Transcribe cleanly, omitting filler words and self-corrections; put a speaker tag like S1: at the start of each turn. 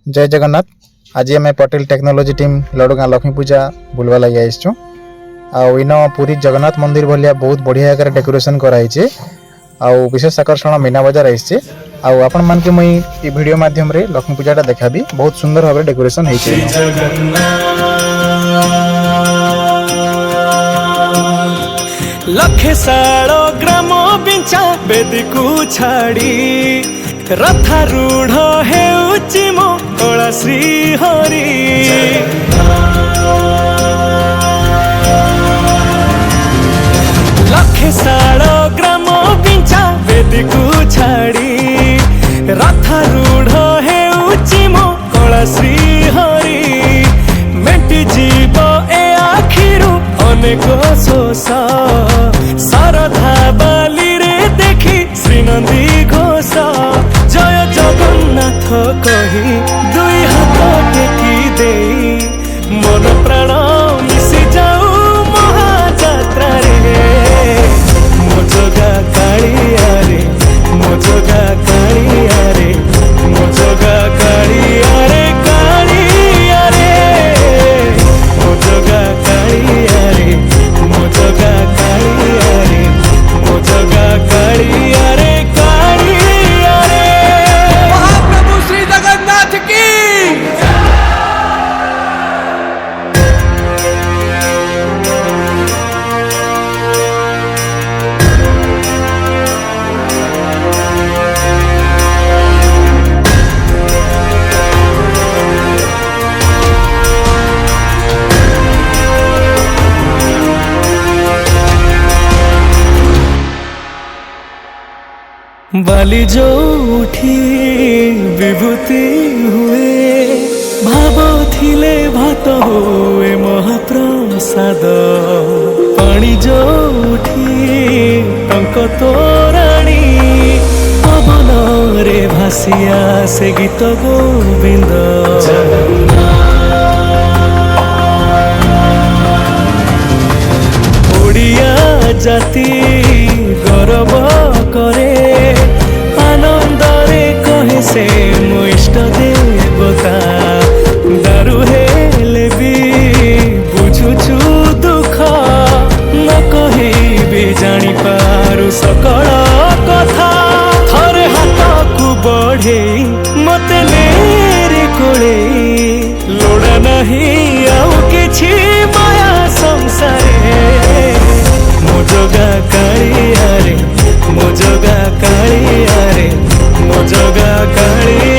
S1: जय जगन्नाथ। आज आम पटेल टेक्नोलोजी टीम लड़गाँ लक्ष्मी पूजा बुलवा लगे आईचु। इन पूरी जगन्नाथ मंदिर भाया बहुत बढ़िया आकार डेकोरेशन कराई। विशेष आकर्षण मीना बजार आई। आपण मान के मुई ई वीडियो माध्यम रे लक्ष्मी पूजा देखाबी। बहुत सुंदर भाव डेकोरेशन है।
S2: लखेशाल ग्राम बिंचा बेदी को छाड़ी रथारूढ़ हेउची मो कला श्री हरि। लखेशाल ग्राम बिंचा बेदी को छाड़ी रथारूढ़ हेउची मो कला श्री हरि। मेटी जीव ए आखिरु अनेक शोष शारदा बाली रे देखी श्रीनंदी घोष। जय जगन्नाथ कही दुई हाथ टेकी दे मन प्राण मिशि जाऊ महाजात्रा रे। मो जगा कालिया रे, मो जगा कालिया रे, मो जगा कालिया रे, कालिया रे। मो जगा कालिया रे, मो जगा कालिया रे, मो जगा कालिया रे, कालिया रे।
S3: महाप्रभु श्री जगन्नाथ की
S2: बाली जो उठी विभूति हुए भाव थिले भात हुए महाप्रसाद। पानी जो उठी टंक तोराणी पवन रे भासिया से गीत गोविंद। ओडिया जाति गौरव करे आनंदरे कहे से मो इष्ट देवता। दारु हेले भी बुझुछु दुख न कही भी जानी पारु सकल कथा। थरे हाथ को बढ़े मते नेरे कोले लोड़ा नहीं आउ किछि माया संसारे। मो जगा कालिया रे, मो जगा कालिया रे, मो जगा कालिया।